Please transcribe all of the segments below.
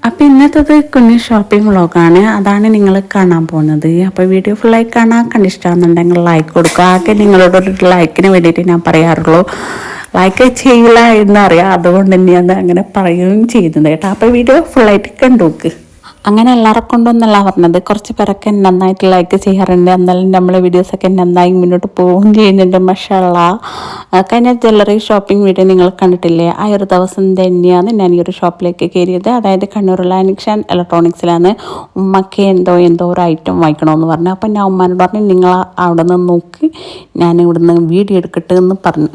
അപ്പോൾ ഇന്നത്തേത് കുഞ്ഞ് ഷോപ്പിംഗ് വ്ളോഗാണ്. അതാണ് നിങ്ങൾ കാണാൻ പോകുന്നത്. അപ്പോൾ വീഡിയോ ഫുള്ളായി കാണാൻ കണ്ടിഷ്ടമാണെന്നുണ്ടെങ്കിൽ ലൈക്ക് കൊടുക്കുക. ആകെ നിങ്ങളോടൊരു ലൈക്കിന് വേണ്ടിയിട്ട് ഞാൻ പറയാറുള്ളൂ. ലൈക്ക് ചെയ്യില്ല എന്നറിയാം, അതുകൊണ്ട് തന്നെയാണ് അങ്ങനെ പറയുകയും ചെയ്യുന്നത് കേട്ടോ. അപ്പോൾ വീഡിയോ ഫുള്ളായിട്ട് കണ്ടുനോക്ക്. അങ്ങനെ എല്ലാവരെ കൊണ്ടൊന്നല്ല പറഞ്ഞത്, കുറച്ച് പേരൊക്കെ നന്നായിട്ട് ലൈക്ക് ചെയ്യാറുണ്ട്. എന്നാലും നമ്മളെ വീഡിയോസൊക്കെ നന്നായി മുന്നോട്ട് പോവുകയും ചെയ്യുന്നുണ്ട്. മാഷാഅല്ലാഹ്. കഴിഞ്ഞ ജ്വല്ലറി ഷോപ്പിംഗ് വീഡിയോ നിങ്ങൾ കണ്ടിട്ടില്ലേ? ആ ഒരു ദിവസം തന്നെയാണ് ഞാൻ ഈ ഒരു ഷോപ്പിലേക്ക് കയറിയത്. അതായത് കണ്ണൂർ ലാനിക്ഷൻ ഇലക്ട്രോണിക്സിലാണ്. ഉമ്മക്ക് എന്തോ ഒരു ഐറ്റം വാങ്ങിക്കണമെന്ന് പറഞ്ഞു. അപ്പം ഞാൻ ഉമ്മാനോട് പറഞ്ഞു, നിങ്ങൾ അവിടെ നിന്ന് നോക്കി ഞാൻ ഇവിടുന്ന് വീഡിയോ എടുക്കട്ടെ എന്ന് പറഞ്ഞു.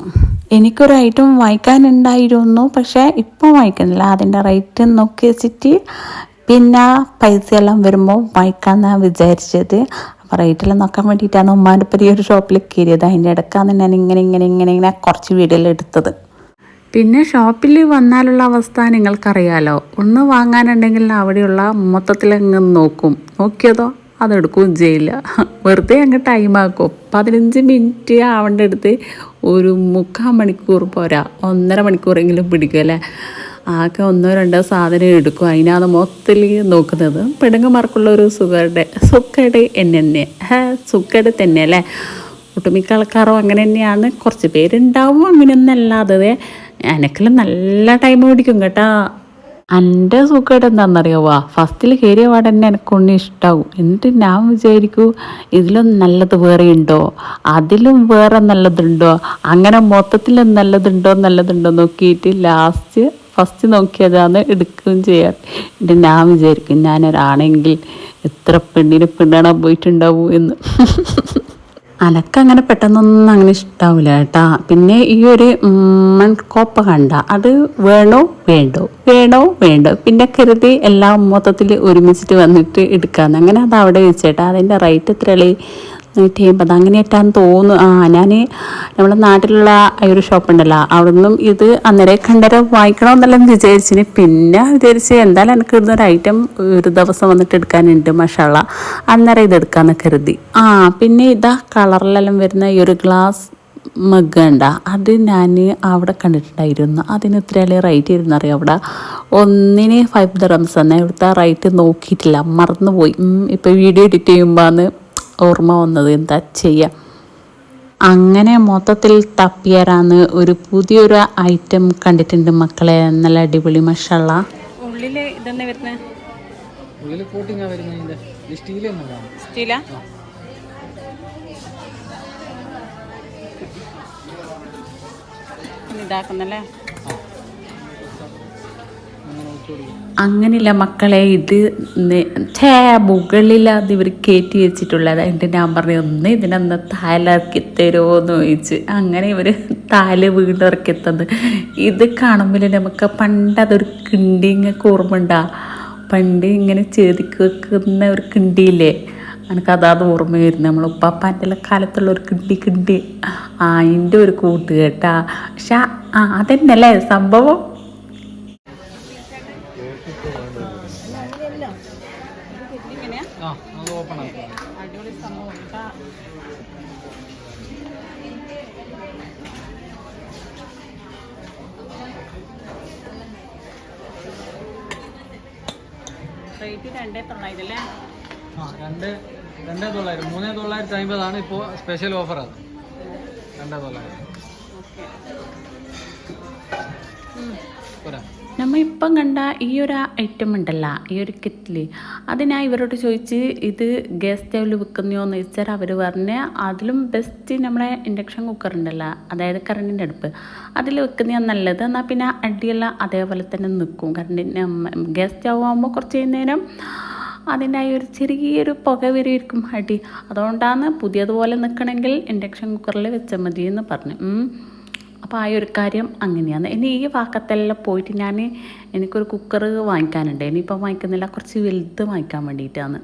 എനിക്കൊരു ഐറ്റം വാങ്ങിക്കാനുണ്ടായിരുന്നു, പക്ഷേ ഇപ്പം വാങ്ങിക്കുന്നില്ല. അതിൻ്റെ റേറ്റ് നോക്കി വെച്ചിട്ട് പിന്നെ പൈസയെല്ലാം വരുമ്പോൾ വാങ്ങിക്കാമെന്നാണ് വിചാരിച്ചത്. അപ്പോൾ റേറ്റെല്ലാം നോക്കാൻ വേണ്ടിയിട്ടാണ് ഉമ്മാൻ്റെ ഒപ്പം ഈ ഒരു ഷോപ്പിൽ കയറിയത്. അതിൻ്റെ ഇടയ്ക്കാണ് ഞാൻ ഇങ്ങനെ കുറച്ച് വീഡിയോയിൽ എടുത്തത്. പിന്നെ ഷോപ്പിൽ വന്നാലുള്ള അവസ്ഥ നിങ്ങൾക്കറിയാലോ. ഒന്ന് വാങ്ങാനുണ്ടെങ്കിൽ അവിടെയുള്ള മൊത്തത്തിലങ്ങ് നോക്കിയതോ അതെടുക്കുകയും ചെയ്യില്ല. വെറുതെ അങ്ങ് ടൈമാക്കും. 15 മിനിറ്റ് ആവേണ്ട അടുത്ത് ഒരു 3/4 മണിക്കൂർ പോരാ, 1.5 മണിക്കൂറെങ്കിലും പിടിക്കും അല്ലേ. ആകെ 1-2 സാധനം എടുക്കും. അതിനാണ് മൊത്തത്തിൽ നോക്കുന്നത്. പെണ്ണുങ്ങന്മാർക്കുള്ള ഒരു സുഖേട് സുഖേട് തന്നെ അല്ലേ. ഒട്ടുമിക്ക ആൾക്കാരും അങ്ങനെ തന്നെയാണ്. കുറച്ച് പേരുണ്ടാവും അങ്ങനെയൊന്നല്ലാതെ. എനക്കെല്ലാം നല്ല ടൈം പിടിക്കും കേട്ടോ. എൻ്റെ സുഖമായിട്ട് എന്താണെന്നറിയാവോ, ഫസ്റ്റിൽ കയറിയ പാടെ തന്നെ എനിക്കൊന്നും ഇഷ്ടമാവും. എന്നിട്ട് ഞാൻ വിചാരിക്കൂ, ഇതിലും നല്ലത് വേറെ ഉണ്ടോ, അതിലും വേറെ നല്ലതുണ്ടോ, അങ്ങനെ മൊത്തത്തിൽ നല്ലതുണ്ടോ നോക്കിയിട്ട് ഫസ്റ്റ് നോക്കിയതാണ് എടുക്കുകയും ചെയ്യാറ്. എന്നിട്ട് ഞാൻ വിചാരിക്കും, ഞാനൊരാണെങ്കിൽ എത്ര പെണ്ണാണോ പോയിട്ടുണ്ടാവൂ എന്ന്. അനക്കങ്ങനെ പെട്ടെന്നൊന്നും അങ്ങനെ ഇഷ്ടാവില്ല കേട്ടാ. പിന്നെ ഈ ഒരു മൺകോപ്പ കണ്ട, അത് വേണോ വേണ്ടോ പിന്നെ കരുതി എല്ലാം മൊത്തത്തിൽ ഒരുമിച്ചിട്ട് വന്നിട്ട് എടുക്കാമെന്ന്. അങ്ങനെ അത് അവിടെ വെച്ചേട്ടാ. അതിൻ്റെ റേറ്റ് എത്രയല്ലേ? 150 അങ്ങനെയായിട്ടാന്ന് തോന്നുന്നു. ഞാൻ നമ്മളെ നാട്ടിലുള്ള ഒരു ഷോപ്പുണ്ടല്ലോ, അവിടെ നിന്നും ഇത് അന്നേരം കണ്ടേരം വാങ്ങിക്കണമെന്നെല്ലാം വിചാരിച്ചിന്. പിന്നെ വിചാരിച്ച് എന്തായാലും എനിക്ക് ഇടുന്നൊരു ഐറ്റം ഒരു ദിവസം വന്നിട്ട് എടുക്കാനുണ്ട്, മാഷാഅല്ലാഹ്. അന്നേരം ഇത് എടുക്കാമെന്ന് കരുതി. പിന്നെ ഇതാ കളറിലെല്ലാം വരുന്ന ഈ ഒരു ഗ്ലാസ് മഗ് ഉണ്ട, അത് ഞാൻ അവിടെ കണ്ടിട്ടുണ്ടായിരുന്നു. അതിന് ഇത്രയല്ലേ റേറ്റ് ഇരുന്നറിയാം. അവിടെ ഒന്നിന് 5 dirhams തന്നെ. ഇവിടുത്തെ റേറ്റ് നോക്കിയിട്ടില്ല, മറന്നുപോയി. ഇപ്പോൾ വീഡിയോ എഡിറ്റ് ചെയ്യുമ്പോഴാണ് ഓർമ്മ വന്നത്. എന്താ ചെയ്യുക. അങ്ങനെ മൊത്തത്തിൽ തപ്പിയാരാന്ന് ഒരു പുതിയൊരു ഐറ്റം കണ്ടിട്ടുണ്ട് മക്കളെ. നല്ല അടിപൊളി മാഷാഅല്ലാഹ്. ഉള്ളിൽ ഇതന്നെ വരുന്നത്, ഉള്ളിൽ കോട്ടിങ്ങാ വരുന്നത്. സ്റ്റീലാ? ഇതാക്കുന്നല്ലേ. അങ്ങനെയില്ല മക്കളെ, ഇത് മുകളിൽ അത് ഇവർ കയറ്റി വെച്ചിട്ടുള്ളത്. എന്നിട്ട് ഞാൻ പറഞ്ഞു, ഒന്ന് ഇതിനൊന്ന് താലിറക്കി തരുമോ എന്ന് ചോദിച്ച്. അങ്ങനെ ഇവർ താല് വീണ്ടും ഇറക്കി തന്നത്. ഇത് കാണുമ്പോൾ നമുക്ക് പണ്ടതൊരു കിണ്ടി ഇങ്ങനെ ഓർമ്മ ഉണ്ടാ. പണ്ട് ഇങ്ങനെ ചെതിക്ക് വെക്കുന്ന ഒരു കിണ്ടിയില്ലേ, എനിക്കതാണ് ഓർമ്മ വരുന്നത്. നമ്മൾ ഉപ്പാപ്പാൻ്റെ കാലത്തുള്ള ഒരു കിണ്ടി അതിൻ്റെ ഒരു കൂട്ട് കേട്ടാ. പക്ഷെ അതന്നെയല്ലേ സംഭവം. അടിപൊളി സംഭവം. റേറ്റ് 2,900 അല്ലേ? 2,900 3,950 ഇപ്പോൾ സ്പെഷ്യൽ ഓഫർ. അത് 2,900. നമ്മൾ ഇപ്പം കണ്ട ഈ ഒരു ഐറ്റം ഉണ്ടല്ല, ഈ ഒരു കിറ്റിൽ, അത് ഞാൻ ഇവരോട് ചോദിച്ച് ഇത് ഗ്യാസ് സ്റ്റൗവിൽ വെക്കുന്നോ എന്ന് ചോദിച്ചാൽ അവർ പറഞ്ഞ് അതിലും ബെസ്റ്റ് നമ്മളെ ഇൻഡക്ഷൻ കുക്കർ ഉണ്ടല്ലോ, അതായത് കറണ്ടിൻ്റെ അടുപ്പ്, അതിൽ വെക്കുന്നതാണ് നല്ലത്. എന്നാൽ പിന്നെ അടിയെല്ലാം അതേപോലെ തന്നെ നിൽക്കും. ഗ്യാസ് സ്റ്റൗ ആകുമ്പോൾ കുറച്ച് നേരം അതിൻ്റെ ഒരു ചെറിയൊരു പുക വരെയിരിക്കും അടി. അതുകൊണ്ടാണ് പുതിയതുപോലെ നിൽക്കണമെങ്കിൽ ഇൻഡക്ഷൻ കുക്കറിൽ വെച്ചാൽ മതി എന്ന് പറഞ്ഞു. അപ്പോൾ ആ ഒരു കാര്യം അങ്ങനെയാണ്. ഇനി ഈ ഭാഗത്തെല്ലാം പോയിട്ട് എനിക്കൊരു കുക്കർ വാങ്ങിക്കാനുണ്ട്. ഇനിയിപ്പം വാങ്ങിക്കുന്നില്ല, കുറച്ച് വലുത് വാങ്ങിക്കാൻ വേണ്ടിയിട്ടാണ്.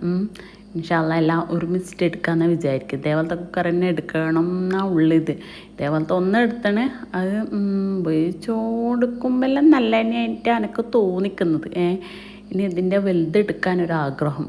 ഇൻഷാ അല്ലാഹ് എല്ലാം ഒരുമിച്ചിട്ട് എടുക്കാമെന്ന് വിചാരിക്കും. ഇതേപോലത്തെ കുക്കർ തന്നെ എടുക്കണം എന്നാണ് ഉള്ളത്. ഇതേപോലത്തെ ഒന്ന് എടുത്താണ്. അത് ഉപയോഗിച്ചോടുക്കുമ്പോഴെല്ലാം നല്ല തന്നെയായിട്ട് എനിക്ക് തോന്നിക്കുന്നത്. ഇനി ഇതിൻ്റെ വലുത് എടുക്കാനൊരാഗ്രഹം.